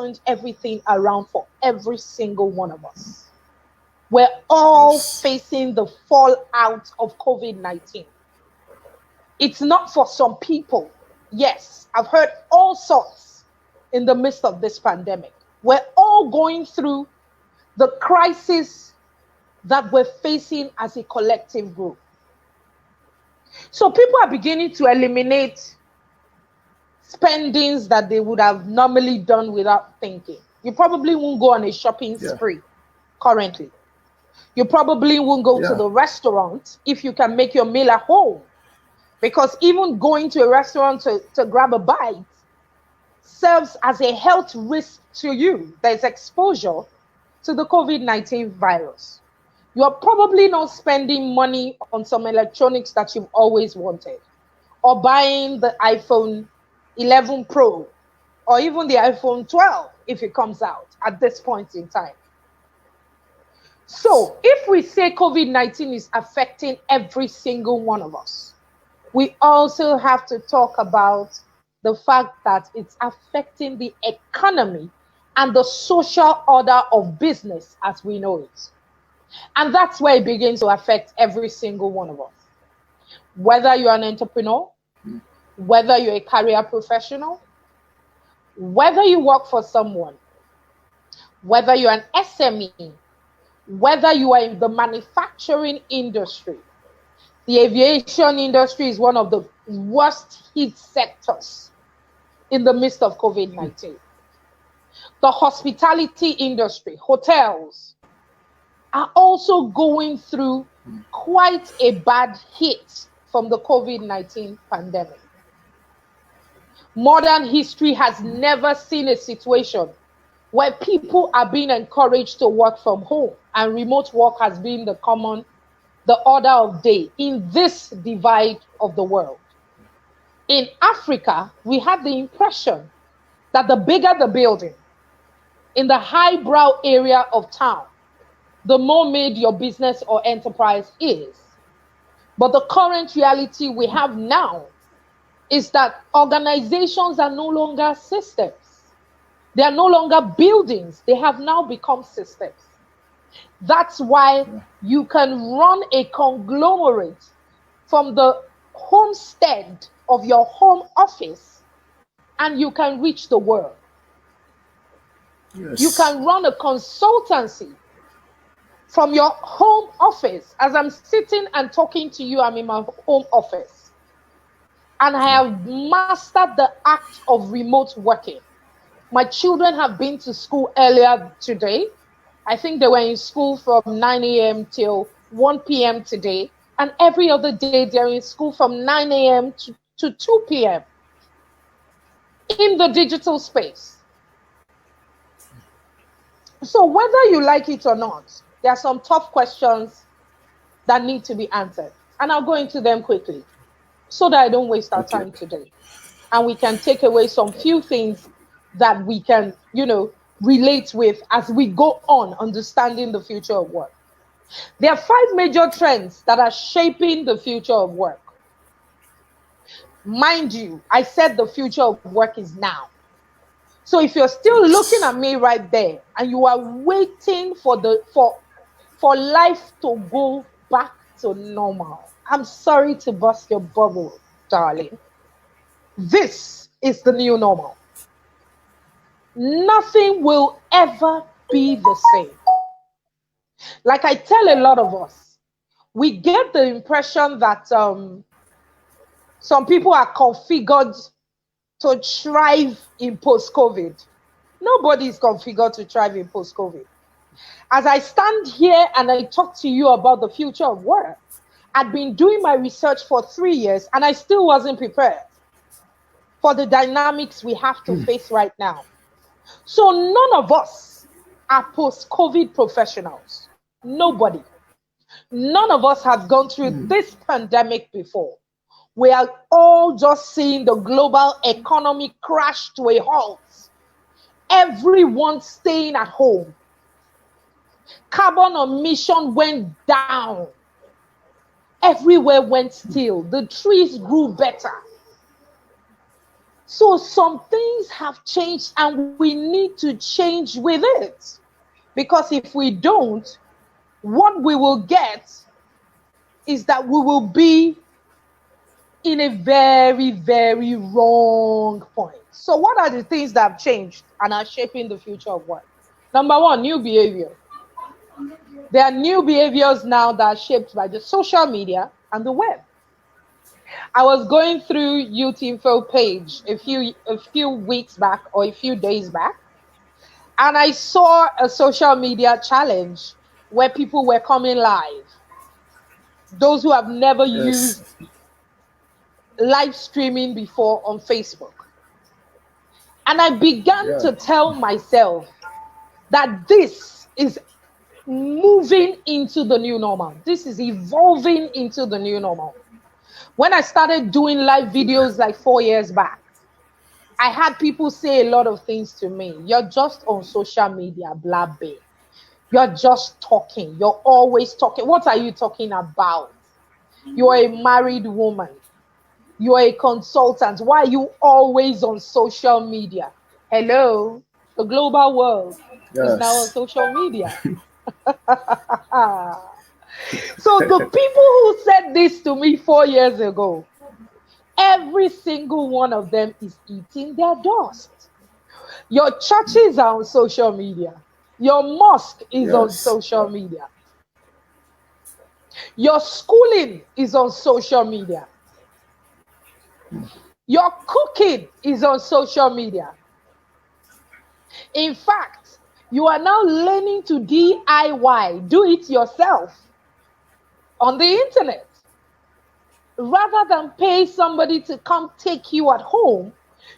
turned everything around for every single one of us. We're all facing the fallout of COVID-19. It's not for some people. Yes, I've heard all sorts in the midst of this pandemic. We're all going through the crisis that we're facing as a collective group. So people are beginning to eliminate spendings that they would have normally done without thinking. You probably won't go on a shopping spree currently. You probably won't go to the restaurant if you can make your meal at home. Because even going to a restaurant to grab a bite serves as a health risk to you. There's exposure to the COVID-19 virus. You're probably not spending money on some electronics that you've always wanted, or buying the iPhone 11 Pro, or even the iPhone 12 if it comes out at this point in time. So if we say COVID-19 is affecting every single one of us, we also have to talk about the fact that it's affecting the economy and the social order of business as we know it. And that's where it begins to affect every single one of us. Whether you're an entrepreneur, whether you're a career professional, whether you work for someone, whether you're an SME, whether you are in the manufacturing industry. The aviation industry is one of the worst hit sectors in the midst of COVID-19. The hospitality industry, hotels, are also going through quite a bad hit from the COVID-19 pandemic. Modern history has never seen a situation where people are being encouraged to work from home, and remote work has been the order of day in this divide of the world. In Africa, we had the impression that the bigger the building, in the highbrow area of town, the more made your business or enterprise is. But the current reality we have now is that organizations are no longer systems. They are no longer buildings. They have now become systems. That's why you can run a conglomerate from the homestead of your home office and you can reach the world. Yes. You can run a consultancy from your home office. As I'm sitting and talking to you, I'm in my home office. And I have mastered the act of remote working. My children have been to school earlier today. I think they were in school from 9 a.m. till 1 p.m. today. And every other day, they're in school from 9 a.m. to 2 p.m. in the digital space. So whether you like it or not, there are some tough questions that need to be answered. And I'll go into them quickly so that I don't waste our time today. And we can take away some few things that we can, relate with as we go on understanding the future of work. There are 5 major trends that are shaping the future of work. Mind you, I said the future of work is now. So if you're still looking at me right there and you are waiting for life to go back to normal, I'm sorry to burst your bubble, darling. This is the new normal. Nothing will ever be the same. Like I tell a lot of us, we get the impression that some people are configured to thrive in post-COVID. Nobody is configured to thrive in post-COVID. As I stand here and I talk to you about the future of work, I'd been doing my research for 3 years and I still wasn't prepared for the dynamics we have to face right now. So none of us are post-COVID professionals. Nobody. None of us have gone through this pandemic before. We are all just seeing the global economy crash to a halt. Everyone staying at home. Carbon emission went down. Everywhere went still. The trees grew better. So some things have changed and we need to change with it. Because if we don't, what we will get is that we will be in a very, very wrong point. So what are the things that have changed and are shaping the future of work? Number one, new behavior. There are new behaviors now that are shaped by the social media and the web. I was going through Youthinfo page a few weeks back or a few days back, and I saw a social media challenge where people were coming live. Those who have never used live streaming before on Facebook. And I began to tell myself that this is moving into the new normal. This is evolving into the new normal. When I started doing live videos like 4 years back, I had people say a lot of things to me. You're just on social media, blah, blah. You're just talking. You're always talking. What are you talking about? You're a married woman. You're a consultant. Why are you always on social media? Hello, the global world is now on social media. So the people who said this to me 4 years ago, every single one of them is eating their dust. Your churches are on social media. Your mosque is on social media. Your schooling is on social media. Your cooking is on social media. In fact, you are now learning to DIY, do it yourself, on the internet. Rather than pay somebody to come take you at home,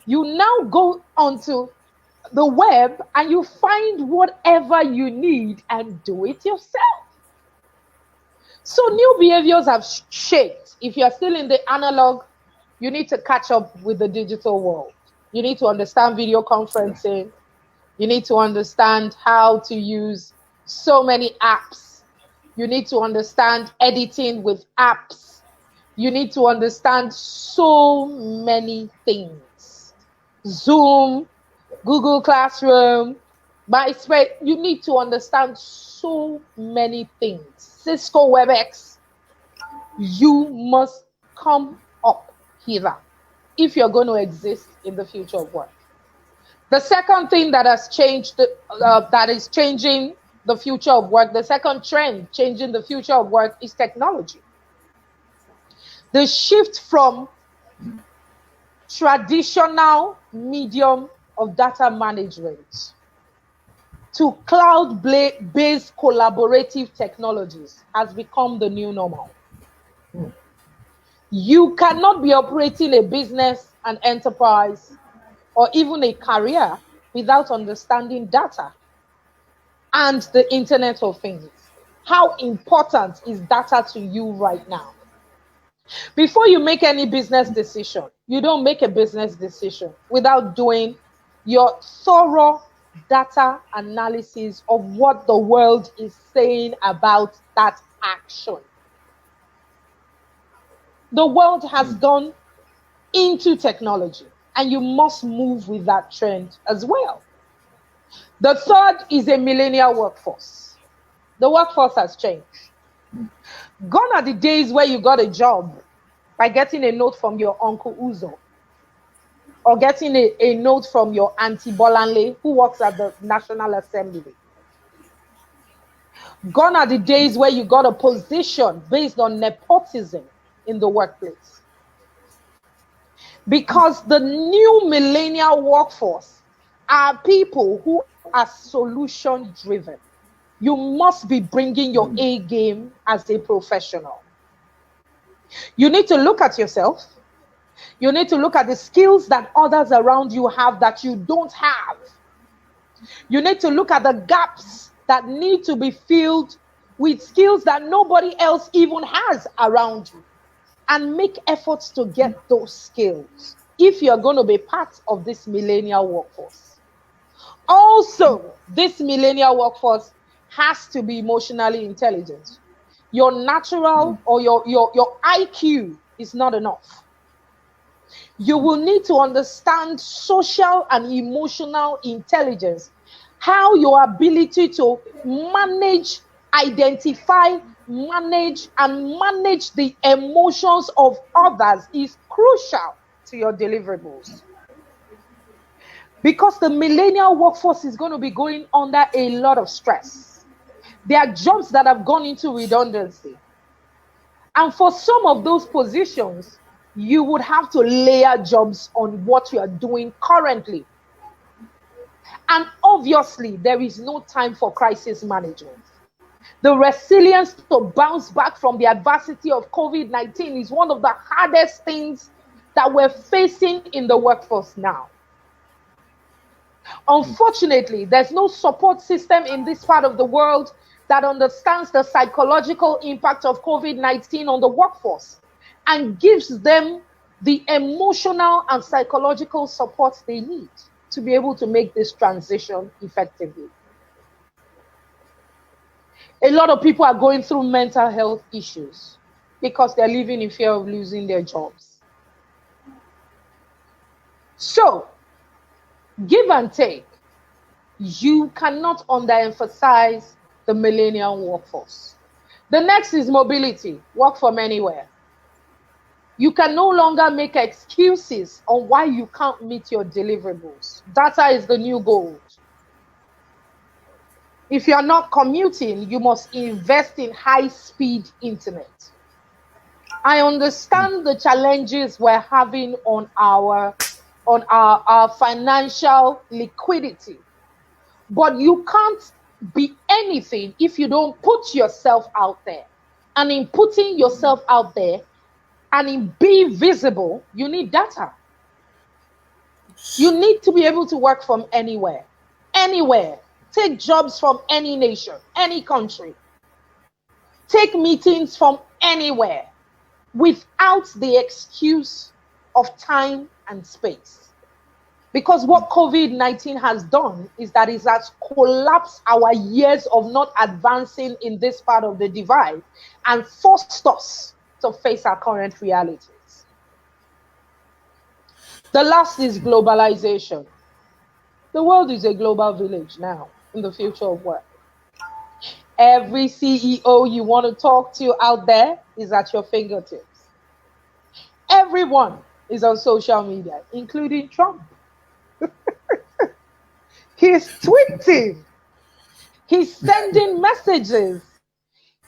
you now go onto the web and you find whatever you need and do it yourself. So new behaviors have shaped. If you're still in the analog, you need to catch up with the digital world. You need to understand video conferencing. You need to understand how to use so many apps. You need to understand editing with apps. You need to understand so many things. Zoom, Google Classroom, MySpace. You need to understand so many things. Cisco WebEx. You must come up here if you're going to exist in the future of work. The second thing that has changed, that is changing the future of work, the second trend changing the future of work is technology. The shift from traditional medium of data management to cloud-based collaborative technologies has become the new normal. You cannot be operating a business, an enterprise, or even a career without understanding data and the Internet of Things. How important is data to you right now? Before you make any business decision, you don't make a business decision without doing your thorough data analysis of what the world is saying about that action. The world has gone into technology, and you must move with that trend as well. The third is a millennial workforce. The workforce has changed. Gone are the days where you got a job by getting a note from your Uncle Uzo, or getting a note from your Auntie Bolanle, who works at the National Assembly. Gone are the days where you got a position based on nepotism in the workplace. Because the new millennial workforce are people who are solution driven. You must be bringing your A game as a professional. You need to look at yourself. You need to look at the skills that others around you have that you don't have. You need to look at the gaps that need to be filled with skills that nobody else even has around you, and make efforts to get those skills if you're going to be part of this millennial workforce. Also, this millennial workforce has to be emotionally intelligent. Your natural or your IQ is not enough. You will need to understand social and emotional intelligence, how your ability to manage, identify, manage, and manage the emotions of others is crucial to your deliverables. Because the millennial workforce is going to be going under a lot of stress. There are jobs that have gone into redundancy. And for some of those positions, you would have to layer jobs on what you are doing currently. And obviously, there is no time for crisis management. The resilience to bounce back from the adversity of COVID-19 is one of the hardest things that we're facing in the workforce now. Unfortunately, there's no support system in this part of the world that understands the psychological impact of COVID-19 on the workforce and gives them the emotional and psychological support they need to be able to make this transition effectively. A lot of people are going through mental health issues because they're living in fear of losing their jobs. So, give and take, you cannot underemphasize the millennial workforce. The next is mobility, work from anywhere. You can no longer make excuses on why you can't meet your deliverables. Data is the new gold. If you're not commuting, you must invest in high-speed internet. I understand the challenges we're having on our financial liquidity, but you can't be anything if you don't put yourself out there. And in putting yourself out there and in being visible, you need data. You need to be able to work from anywhere. Anywhere. Take jobs from any nation, any country. Take meetings from anywhere without the excuse of time and space. Because what COVID-19 has done is that it has collapsed our years of not advancing in this part of the divide and forced us to face our current realities. The last is globalization. The world is a global village now in the future of work. Every CEO you want to talk to out there is at your fingertips. Everyone is on social media, including Trump. He's tweeting. He's sending messages.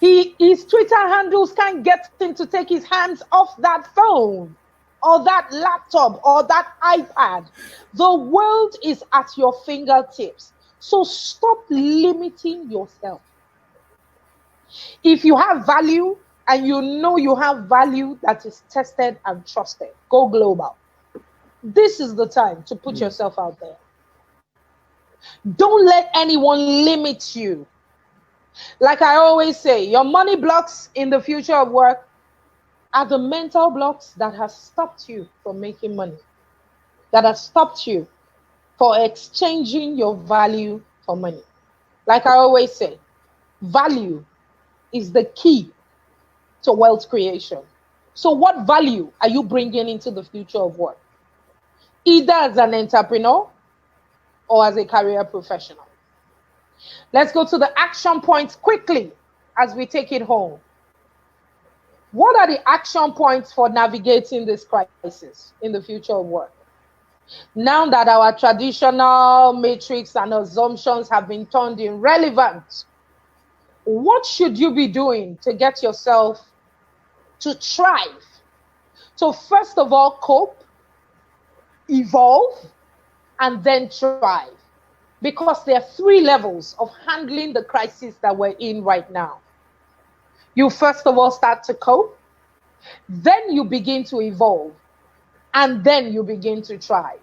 His Twitter handles can't get him to take his hands off that phone or that laptop or that iPad. The world is at your fingertips. So stop limiting yourself. If you have value and you know you have value that is tested and trusted, go global. This is the time to put yourself out there. Don't let anyone limit you. Like I always say, your money blocks in the future of work are the mental blocks that have stopped you from making money, that have stopped you for exchanging your value for money. Like I always say, value is the key to wealth creation. So what value are you bringing into the future of work? Either as an entrepreneur or as a career professional. Let's go to the action points quickly as we take it home. What are the action points for navigating this crisis in the future of work? Now that our traditional matrix and assumptions have been turned irrelevant, what should you be doing to get yourself to thrive? So first of all, cope, evolve, and then thrive. Because there are 3 levels of handling the crisis that we're in right now. You first of all start to cope, then you begin to evolve, and then you begin to thrive.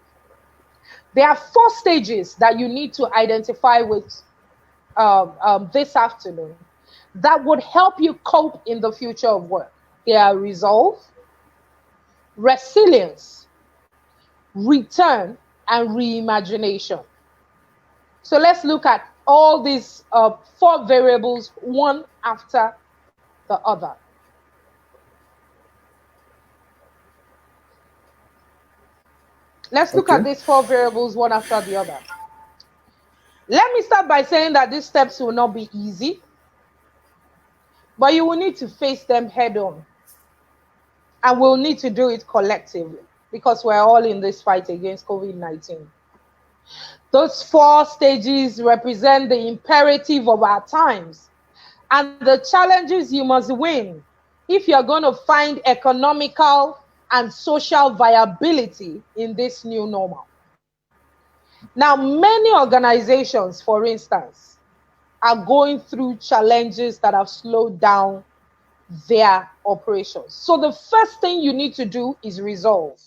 There are 4 stages that you need to identify with this afternoon that would help you cope in the future of work. They are resolve, resilience, return, and reimagination. So let's look at all these 4 variables, one after the other. Let's look at these 4 variables one after the other. Let me start by saying that these steps will not be easy, but you will need to face them head on. And we'll need to do it collectively because we're all in this fight against COVID-19. Those 4 stages represent the imperative of our times and the challenges you must win if you're going to find economical and social viability in this new normal. Now, many organizations, for instance, are going through challenges that have slowed down their operations. So the first thing you need to do is resolve.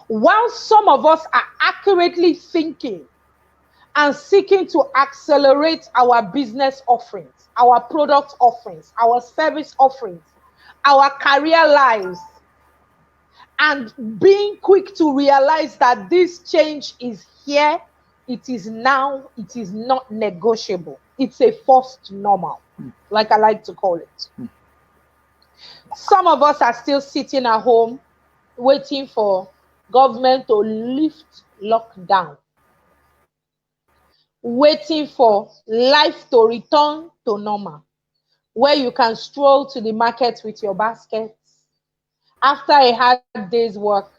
While some of us are accurately thinking and seeking to accelerate our business offerings, our product offerings, our service offerings, our career lives, and being quick to realize that this change is here, it is now, it is not negotiable. It's a forced normal, like I like to call it. Some of us are still sitting at home waiting for government to lift lockdown, waiting for life to return to normal, where you can stroll to the market with your baskets after a hard day's work,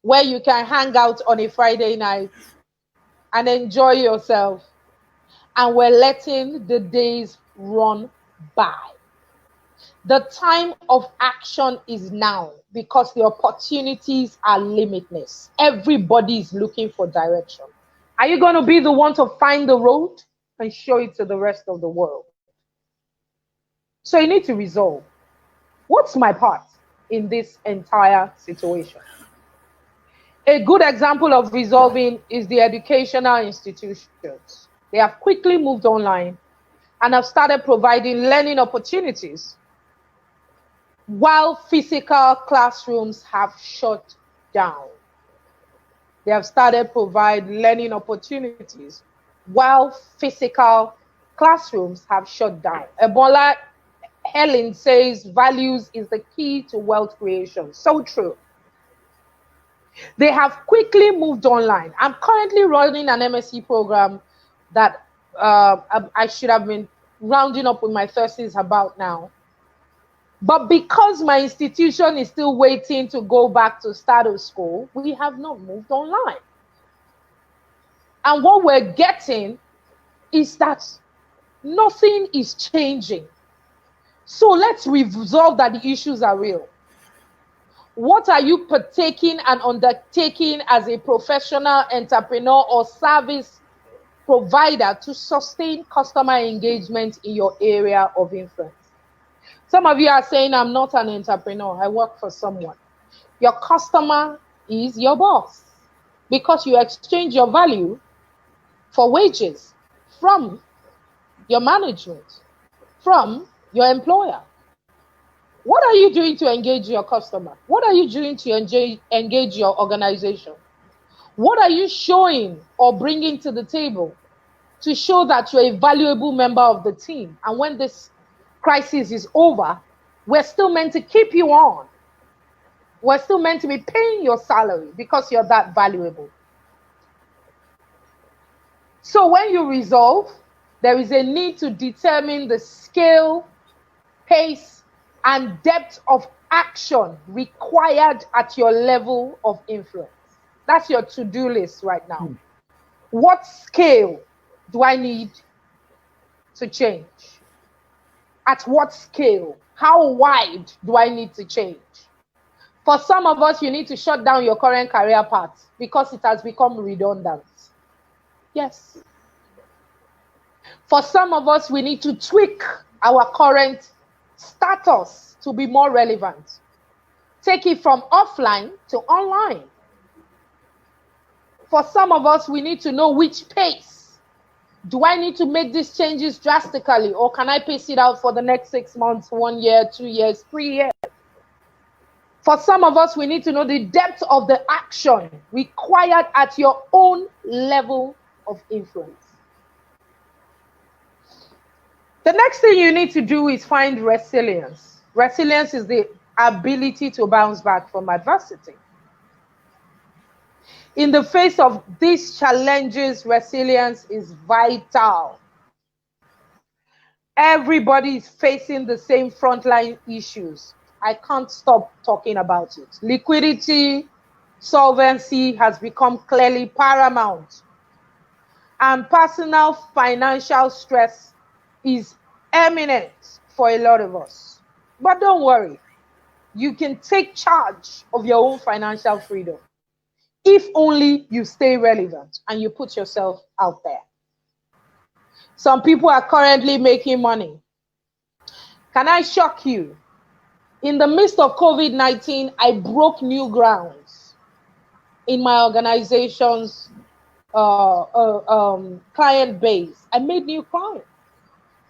where you can hang out on a Friday night and enjoy yourself, and we're letting the days run by. The time of action is now because the opportunities are limitless. Everybody is looking for direction. Are you going to be the one to find the road and show it to the rest of the world? So you need to resolve. What's my part in this entire situation? A good example of resolving is the educational institutions. They have quickly moved online and have started providing learning opportunities while physical classrooms have shut down. They have started providing learning opportunities while physical classrooms have shut down. Ebola Helen says values is the key to wealth creation. So true. They have quickly moved online. I'm currently running an MSc program that I should have been rounding up with my thesis about now. But because my institution is still waiting to go back to status school, we have not moved online. And what we're getting is that nothing is changing. So let's resolve that the issues are real. What are you partaking and undertaking as a professional entrepreneur or service provider to sustain customer engagement in your area of influence? Some of you are saying, I'm not an entrepreneur, I work for someone. Your customer is your boss because you exchange your value for wages from your management, from your employer. What are you doing to engage your customer? What are you doing to engage your organization? What are you showing or bringing to the table to show that you're a valuable member of the team? And when this crisis is over, we're still meant to keep you on. We're still meant to be paying your salary because you're that valuable. So when you resolve, there is a need to determine the scale, pace, and depth of action required at your level of influence. That's your to-do list right now. What scale do I need to change? At what scale? How wide do I need to change? For some of us, you need to shut down your current career path because it has become redundant. Yes. For some of us, we need to tweak our current status to be more relevant. Take it from offline to online. For some of us, we need to know which pace. Do I need to make these changes drastically, or can I pace it out for the next 6 months, 1 year, 2 years, 3 years? For some of us, we need to know the depth of the action required at your own level of influence. The next thing you need to do is find resilience. Resilience is the ability to bounce back from adversity. In the face of these challenges, resilience is vital. Everybody is facing the same frontline issues. I can't stop talking about it. Liquidity, solvency has become clearly paramount. And personal financial stress is eminent for a lot of us. But don't worry, you can take charge of your own financial freedom if only you stay relevant and you put yourself out there. Some people are currently making money. Can I shock you? In the midst of COVID-19, I broke new grounds in my organization's client base. I made new clients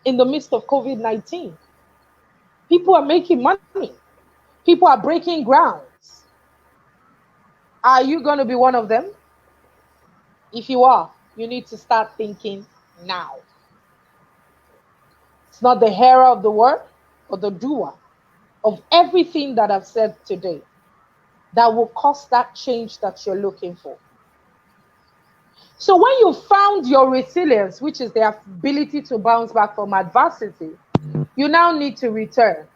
in the midst of COVID-19. People are making money. People are breaking grounds. Are you going to be one of them? If you are, you need to start thinking now. It's not the hearer of the word, but the doer of everything that I've said today that will cause that change that you're looking for. So when you found your resilience, which is the ability to bounce back from adversity, you now need to return.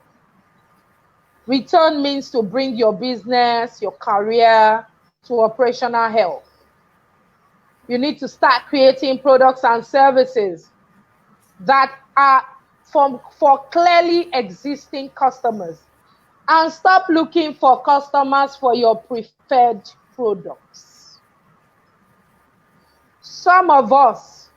Return means to bring your business, your career to operational health. You need to start creating products and services that are for clearly existing customers, and stop looking for customers for your preferred products. Some of us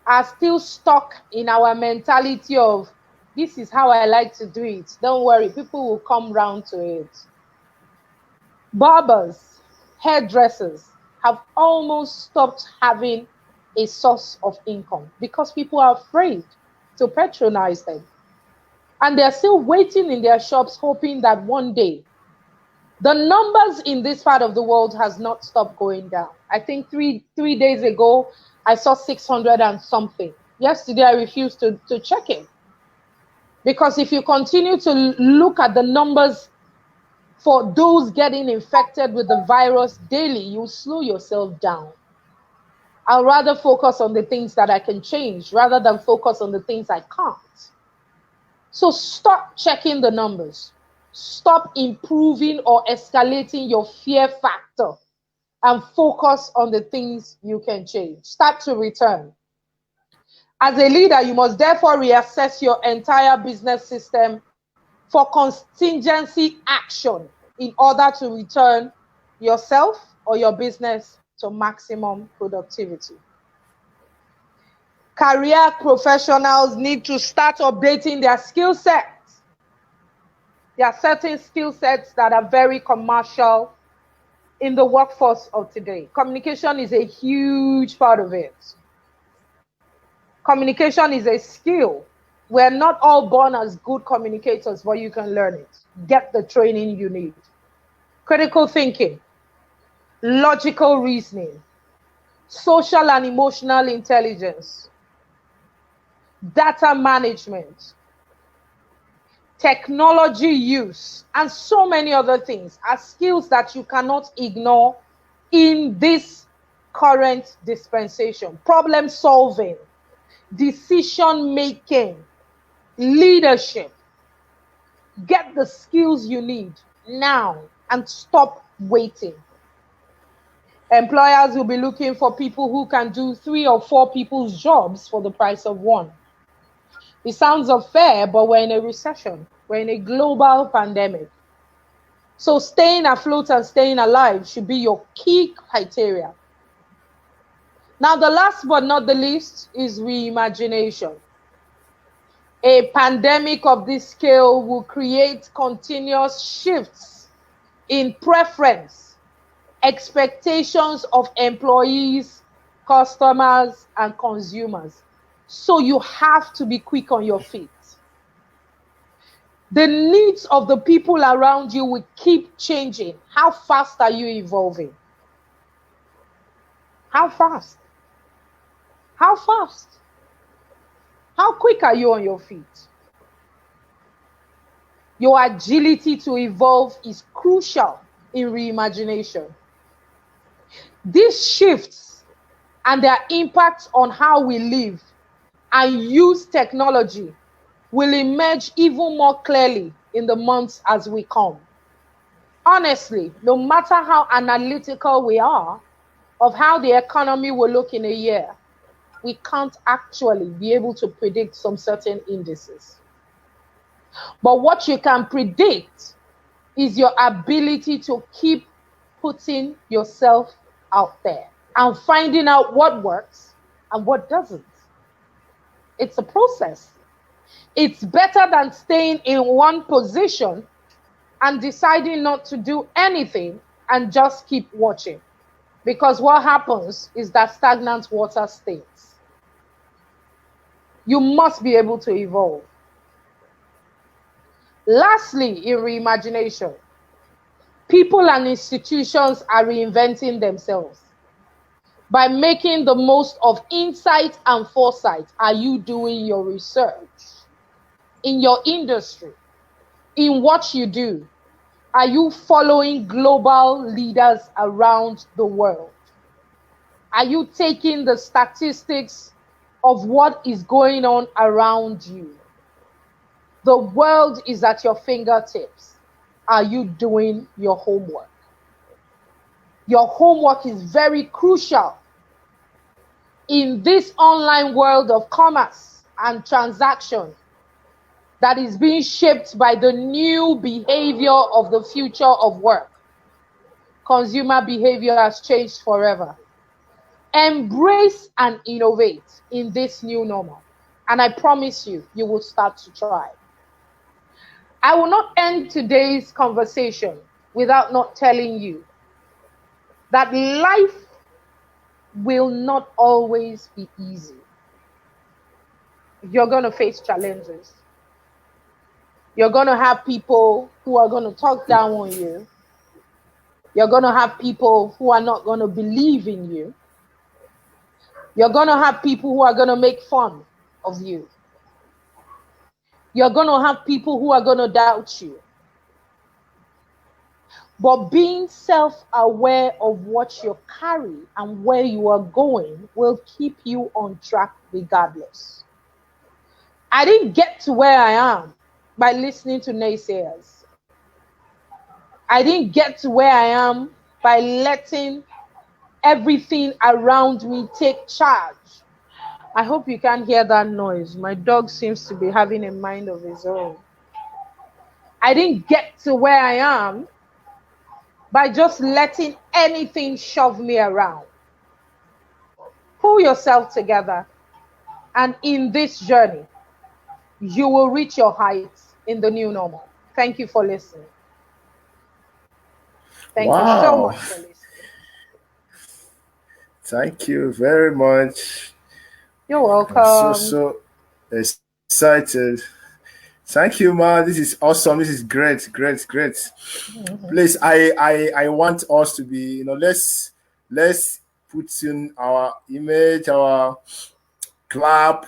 are still stuck in our mentality of, this is how I like to do it. Don't worry, people will come round to it. Barbers, hairdressers have almost stopped having a source of income because people are afraid to patronize them. And they're still waiting in their shops, hoping that one day, the numbers in this part of the world has not stopped going down. I think three days ago, I saw 600 and something. Yesterday, I refused to check it. Because if you continue to look at the numbers for those getting infected with the virus daily, you slow yourself down. I'll rather focus on the things that I can change rather than focus on the things I can't. So stop checking the numbers. Stop improving or escalating your fear factor and focus on the things you can change. Start to return. As a leader, you must therefore reassess your entire business system for contingency action in order to return yourself or your business to maximum productivity. Career professionals need to start updating their skill sets. There are certain skill sets that are very commercial in the workforce of today. Communication is a huge part of it. Communication is a skill. We're not all born as good communicators, but you can learn it. Get the training you need. Critical thinking, logical reasoning, social and emotional intelligence, data management, technology use, and so many other things are skills that you cannot ignore in this current dispensation. Problem solving, decision making, leadership. Get the skills you need now and stop waiting. Employers will be looking for people who can do 3 or 4 people's jobs for the price of one. It sounds unfair, but we're in a recession. We're in a global pandemic. So staying afloat and staying alive should be your key criteria. Now, the last but not the least is reimagination. A pandemic of this scale will create continuous shifts in preference, expectations of employees, customers, and consumers. So you have to be quick on your feet. The needs of the people around you will keep changing. How fast are you evolving? How fast? How fast? How quick are you on your feet? Your agility to evolve is crucial in reimagination. These shifts and their impact on how we live and use technology will emerge even more clearly in the months as we come. Honestly, no matter how analytical we are of how the economy will look in a year, we can't actually be able to predict some certain indices. But what you can predict is your ability to keep putting yourself out there and finding out what works and what doesn't. It's a process. It's better than staying in one position and deciding not to do anything and just keep watching. Because what happens is that stagnant water stains. You must be able to evolve. Lastly, in reimagination, people and institutions are reinventing themselves by making the most of insight and foresight. Are you doing your research in your industry, in what you do? Are you following global leaders around the world? Are you taking the statistics of what is going on around you? The world is at your fingertips. Are you doing your homework? Your homework is very crucial in this online world of commerce and transaction that is being shaped by the new behavior of the future of work. Consumer behavior has changed forever. Embrace and innovate in this new normal. And I promise you, you will start to try. I will not end today's conversation without not telling you that life will not always be easy. You're going to face challenges. You're going to have people who are going to talk down on you. You're going to have people who are not going to believe in you. You're going to have people who are going to make fun of you. You're going to have people who are going to doubt you. But being self-aware of what you carry and where you are going will keep you on track regardless. I didn't get to where I am by listening to naysayers. I didn't get to where I am by letting everything around me take charge. I hope you can't hear that noise. My dog seems to be having a mind of his own. I didn't get to where I am by just letting anything shove me around. Pull yourself together, and in this journey, you will reach your heights in the new normal. Thank you for listening. Thank you so much for listening. Thank you very much. You're welcome. I'm so excited. Thank you, man. This is awesome. This is great. Mm-hmm. Please, I want us to be, let's put in our image, our clap.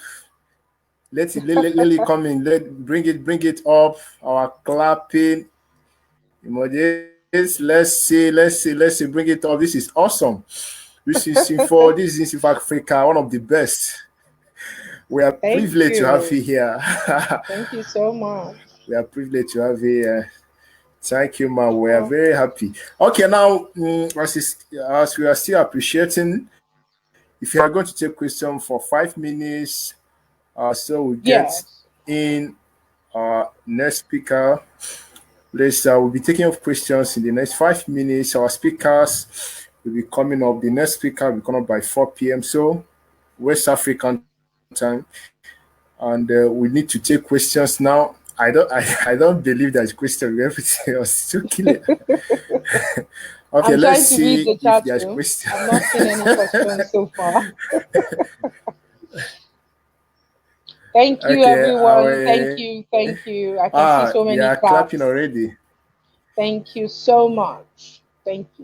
Let it come in. Bring it up. Our clapping emojis. Let's see. Bring it up. This is awesome. This is Youthinfo. This is Youthinfo Africa, one of the best. We are privileged to have you here. Thank you so much. We are privileged to have you here. Thank you, man. We are very happy. Okay, now, as we are still appreciating, if you are going to take questions for 5 minutes, so we get in our next speaker. We'll be taking up questions in the next 5 minutes. Our speakers will be coming up. The next speaker will be coming up by 4 p.m. So, West African time, and we need to take questions now. I don't believe there's question. Everything else is okay. Okay, let's see if there's questions. I've not seen any questions so far. Thank you, everyone. Thank you. I can see so many claps. Clapping already. Thank you so much. Thank you.